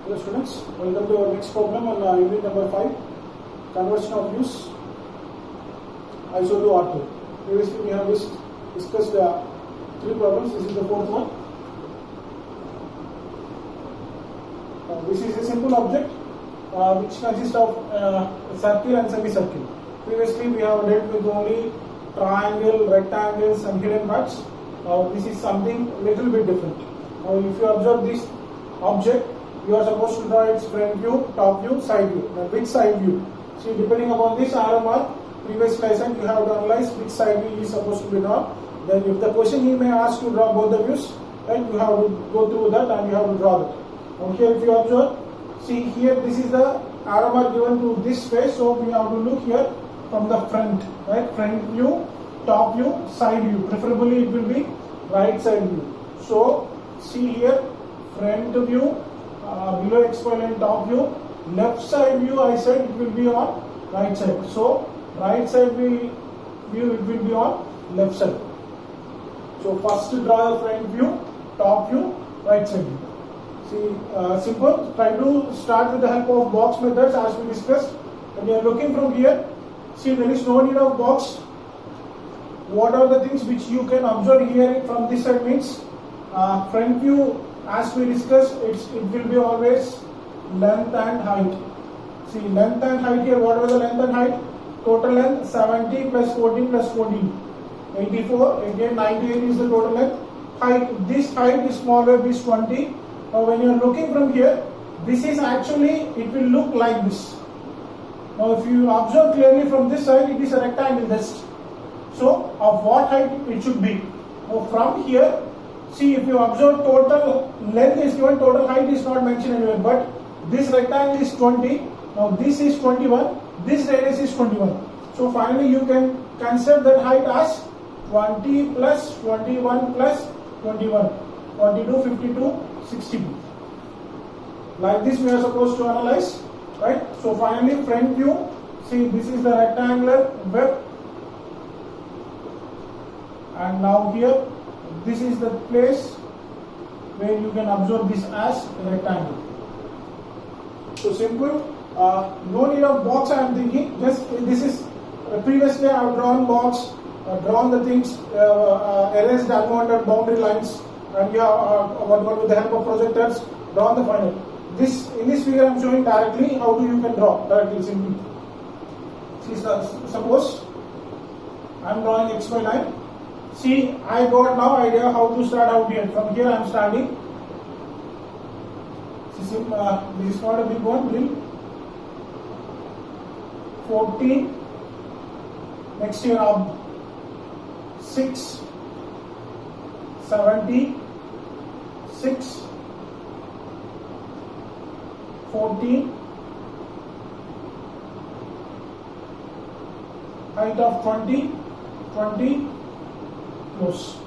Hello students, welcome to our next problem on unit number 5, conversion of views ISO to R2. Previously we have discussed 3 problems. This is the 4th one. This is a simple object which consists of a circle and semicircle. Previously we have dealt with only triangle, rectangles and hidden parts. This is something little bit different. Now if you observe this object, you are supposed to draw its front view, top view, side view. Now which side view? See, depending upon this RMR, previous lesson you have to analyze which side view is supposed to be drawn. Then if the question he may ask to draw both the views, then you have to go through that and you have to draw that. Now here if you observe, see here this is the RMR given to this face, so we have to look here from the front, right? Front view, top view, side view. Preferably it will be right side view. So see here, front view, below exponent top view, left side view I said it will be on right side. So right side view it will be on left side. So first draw the front view, top view, right side view. See, simple. Try to start with the help of box methods as we discussed. When you are looking from here, see there is no need of box. What are the things which you can observe here from this side means front view, as we discussed, it will be always length and height. See, length and height here, what was the length and height? Total length 70 plus 14 plus 14. 84, again 98 is the total length. Height, this height is small wave is 20. Now when you are looking from here, this is actually, it will look like this. Now if you observe clearly from this side, it is a rectangle just. So of what height it should be? Now from here, see, if you observe total length is given, total height is not mentioned anywhere, but this rectangle is 20, now this is 21, this radius is 21. So finally you can consider that height as 20 plus 21 plus 21, 42, 52, 62. Like this we are supposed to analyze, right? So finally front view, see this is the rectangular web, and now here this is the place where you can observe this as a rectangle. So simple, no need of box I am thinking, just this is previously I have drawn box, drawn the things, erased unwanted boundary lines, and you have with the help of projectors drawn the final. This in this figure I am showing directly how do you can draw directly simply. See, suppose I am drawing XY line. See, I got now idea how to start out here. From here I am starting. See, this is not a big one. Bring 14. Next here up 6, 70, 6, 14. Height of 20, 20. Close.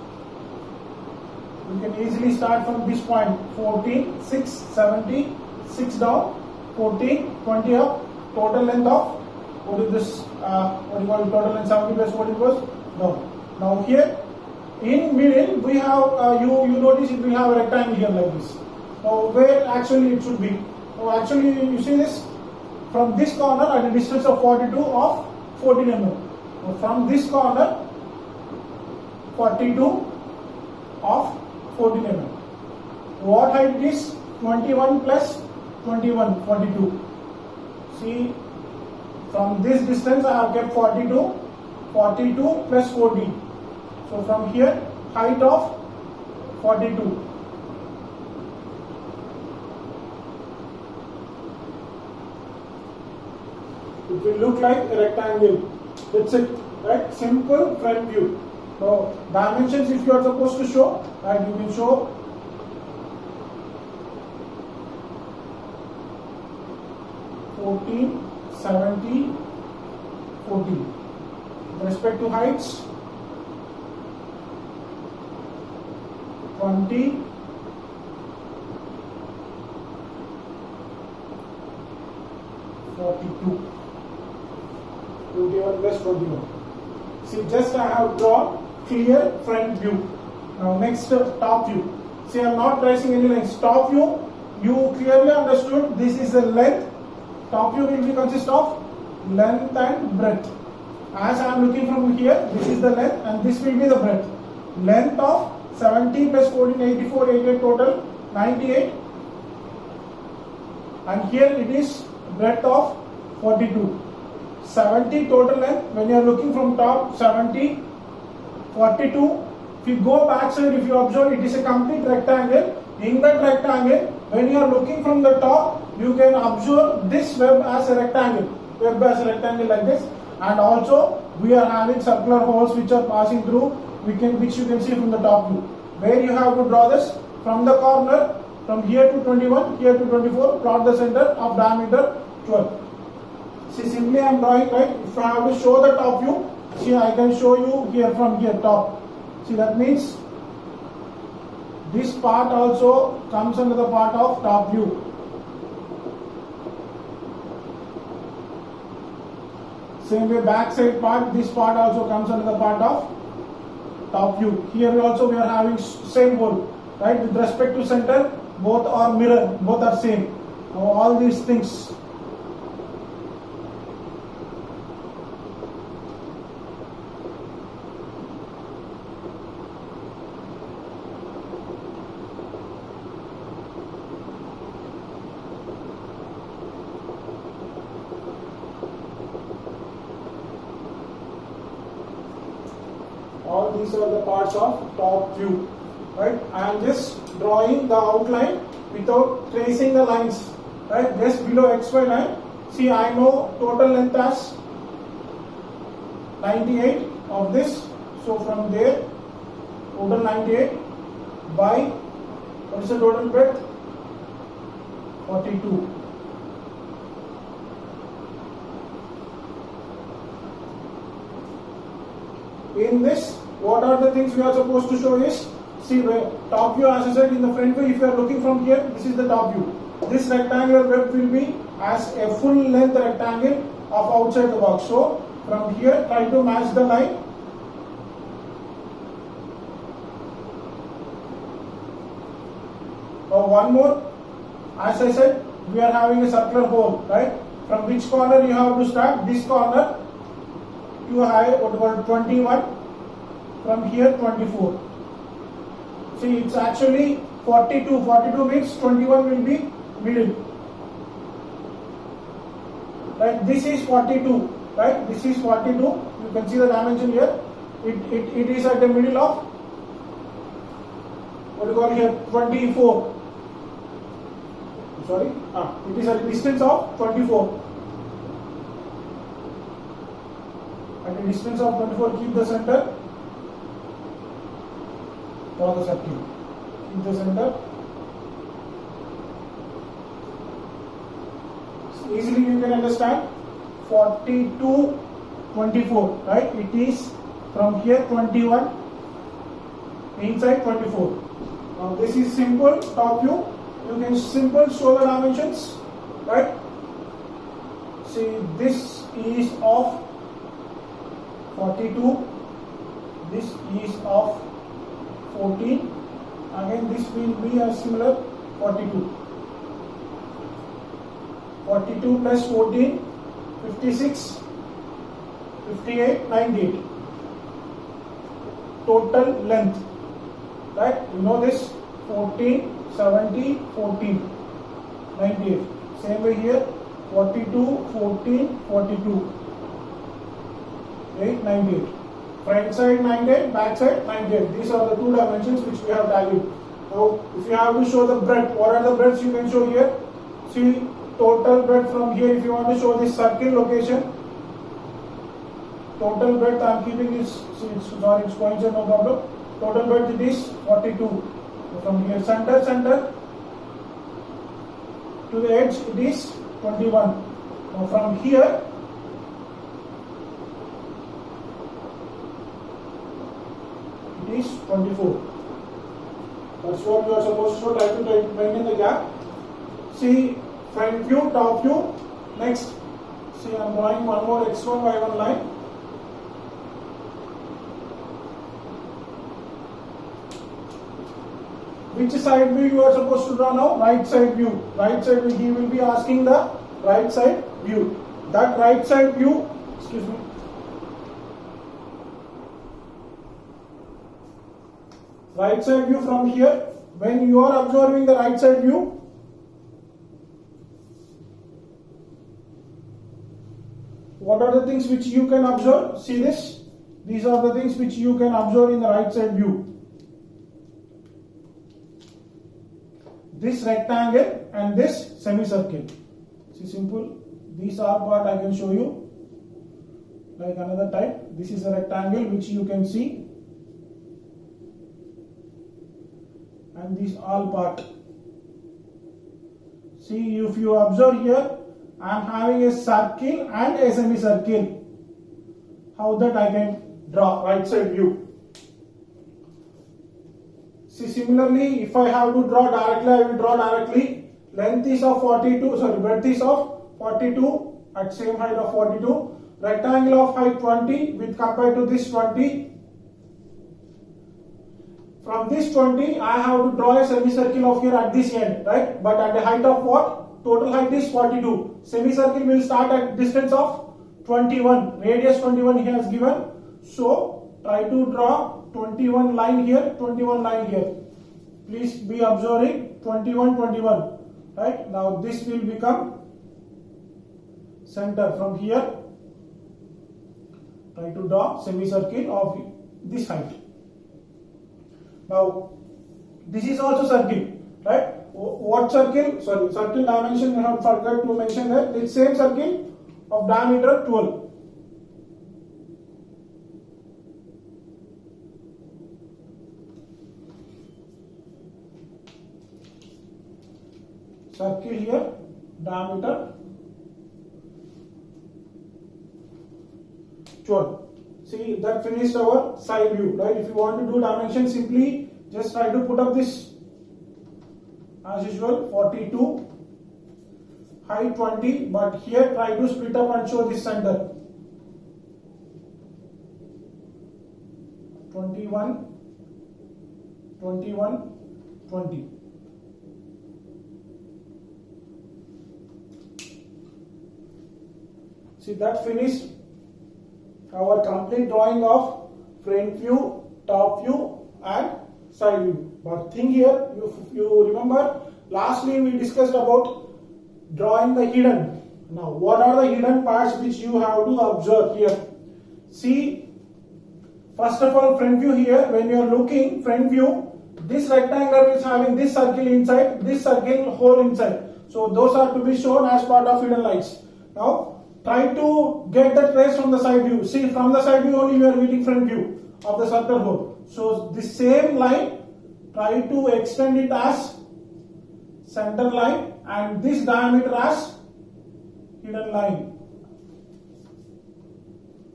You can easily start from this point 14, 6, 70, 6 down, 14, 20 up, total length of what is this? What you call total length 70 plus 40 was down. Now here in middle we have you notice it will have a rectangle here like this. Now where actually it should be? Now actually you see this from this corner at a distance of 42 of 14 mm. Now from this corner 42 of 14 mm. What height it is? 21 plus 21, 42. See, from this distance I have kept 42, 42 plus 14. So from here, height of 42. It will look like a rectangle. That's it, right? Simple front view. So dimensions if you are supposed to show, right, you will show (14, 70, 14). With respect to heights, 20, 42, 21 plus 21. See, just I have drawn clear front view. Now next top view. See, I am not tracing any lines. Top view, you clearly understood this is the length. Top view will be consist of length and breadth. As I am looking from here, this is the length and this will be the breadth. Length of 70 plus 14, 84, 88 total, 98. And here it is breadth of 42. 70 total length, when you are looking from top, 70, 42. If you go back side, if you observe, it is a complete rectangle. In that rectangle, when you are looking from the top, you can observe this web as a rectangle. Web as a rectangle like this. And also, we are having circular holes which are passing through, which you can see from the top view. Where you have to draw this from the corner, from here to 21, here to 24, plot the center of diameter 12. See, simply I am drawing, right? If I have to show the top view, see, I can show you here from here top. See, that means this part also comes under the part of top view. Same way back side part, this part also comes under the part of top view. Here also we are having same hole, right? With respect to center, both are mirror, both are same. Now all these things. All these are the parts of top view, right? I am just drawing the outline without tracing the lines, right? Just below XY line. See, I know total length as 98 of this. So from there, total 98 by, what is the total breadth? 42. In this, what are the things we are supposed to show is, see, top view, as I said, in the front view, if you are looking from here, this is the top view. This rectangular web will be as a full length rectangle of outside the box. So from here, try to match the line. One more, as I said, we are having a circular hole, right? From which corner you have to start? This corner. You have what about 21, from here 24. See, it's actually 42. 42 means 21 will be middle. Right? This is 42. Right? This is 42. You can see the dimension here. It is at the middle of, what do you call here, 24. Sorry. It is at a distance of 24. At a distance of 24, keep the center. Draw the circle. Keep the center. So easily you can understand. 42, 24, right? It is from here 21, inside 24. Now this is simple top view. You can simple show the dimensions, right? See, this is of 42, this is of 14, again this will be a similar 42. 42 plus 14, 56, 58, 98. Total length, right? You know this, 14, 70, 14, 98. Same way here, 42, 14, 42. 8, 98. Front side 98, back side 98. These are the two dimensions which we have valued. Now, if you have to show the breadth, what are the breadths you can show here? See, total breadth from here, if you want to show this circle location, total breadth I am keeping this, see, it's going here, no problem. Total breadth it is 42. So from here, center to the edge, it is 21. Now from here, it is 24. That's what you are supposed to try to maintain the gap. See, front view, top view. Next, see, I am drawing one more x1, y1 line. which side view you are supposed to draw now? Right side view. Right side view. He will be asking the right side view. That right side view, excuse me. Right side view from here. When you are observing the right side view, what are the things which you can observe? See this? These are the things which you can observe in the right side view. This rectangle and this semicircle. See, simple. These are part I can show you. Like another type. This is a rectangle which you can see. And these all part. See, if you observe here, I am having a circle and a semicircle. How that I can draw right side view. See, similarly, if I have to draw directly, I will draw directly. Length is of 42, sorry, breadth is of 42 at same height of 42. Rectangle of height 20 with compared to this 20. From this 20, I have to draw a semicircle of here at this end, right? But at the height of what? Total height is 42. Semicircle will start at distance of 21. Radius 21 he has given. So, try to draw 21 line here, 21 line here. Please be observing 21, 21. Right? Now, this will become center from here. Try to draw semicircle of this height. Now, this is also circle, right? What circle? Sorry, circle dimension I have forgot to mention that it's same circle of diameter 12. Circle here, diameter 12. See, that finished our side view, right? If you want to do dimension, simply just try to put up this as usual 42, height 20, but here try to split up and show this center. 21, 21, 20. See, that finished our complete drawing of front view, top view and side view. But thing here, you remember, lastly we discussed about drawing the hidden. Now, what are the hidden parts which you have to observe here? See, first of all, front view here, when you are looking front view, this rectangle is having this circle inside, this circle hole inside. So, those are to be shown as part of hidden lights. Now, try to get the trace from the side view. See, from the side view only you are meeting front view of the circle hole. So, the same line, try to extend it as center line and this diameter as hidden line.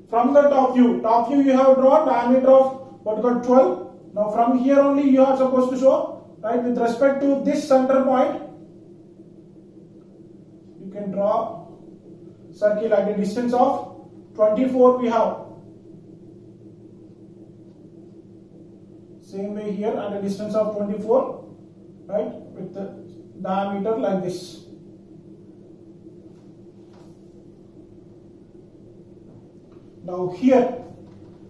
From the top view you have drawn diameter of what called 12. Now, from here only you are supposed to show, right, with respect to this center point, you can draw circle at a distance of 24 we have. Same way here at a distance of 24, right, with the diameter like this. Now here,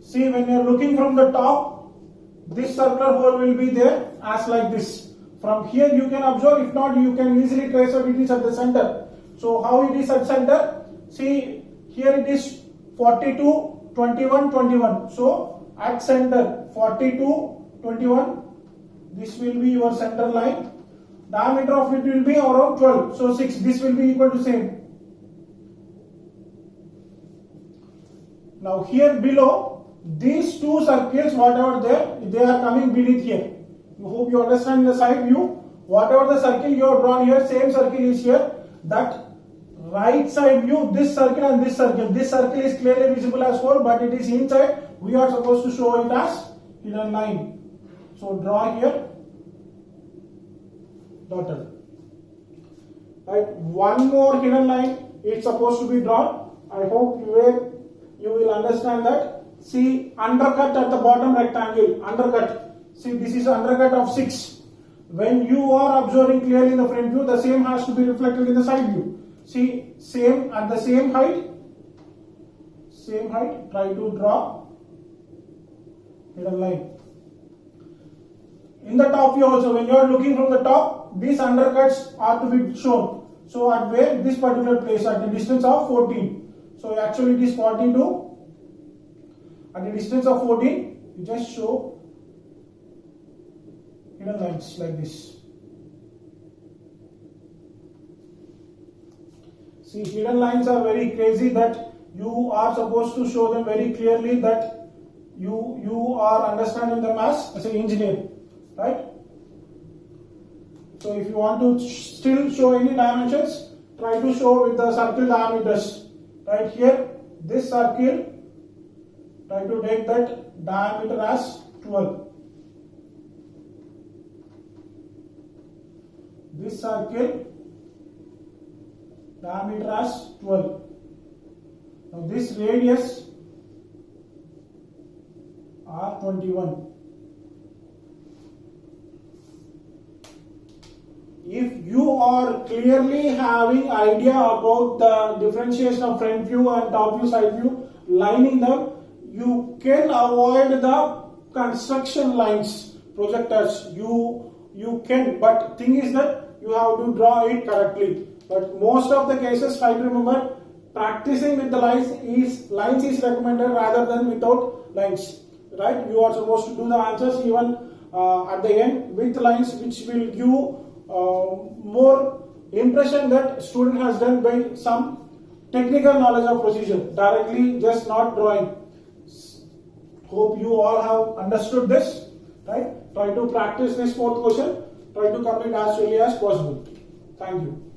see, when you are looking from the top, this circular hole will be there as like this. From here you can observe, if not you can easily trace out it is at the center. So how it is at center? See, here it is 42, 21, 21. So, at center 42, 21. This will be your center line. Diameter of it will be around 12. So, 6. This will be equal to same. Now, here below, these two circles, whatever they are coming beneath here. I hope you understand the side view. Whatever the circle you have drawn here, same circle is here. That right side view, this circle and this circle. This circle is clearly visible as whole, but it is inside. We are supposed to show it as hidden line. So draw here dotted. Right, one more hidden line is supposed to be drawn. I hope you will understand that. See, undercut at the bottom rectangle. Undercut. See, this is undercut of 6. when you are observing clearly in the front view, the same has to be reflected in the side view. See, same at the same height, try to draw hidden line. In the top view also, when you are looking from the top, these undercuts are to be shown. So at where this particular place, at the distance of 14. So actually it is 42. At the distance of 14, you just show hidden lines like this. See, hidden lines are very crazy that you are supposed to show them very clearly that you are understanding them as an engineer, right? So if you want to still show any dimensions, try to show with the circle diameters. Right here, this circle, try to take that diameter as 12. This circle, diameter as 12. Now this radius R21. If you are clearly having idea about the differentiation of front view and top view, side view, lining them, you can avoid the construction lines, projectors. You can, but thing is that you have to draw it correctly. But most of the cases, try to remember, practicing with the lines is recommended rather than without lines. Right? You are supposed to do the answers even at the end with lines, which will give more impression that student has done by some technical knowledge of procedure, directly just not drawing. Hope you all have understood this, right? Try to practice this fourth question, try to complete as early as possible. Thank you.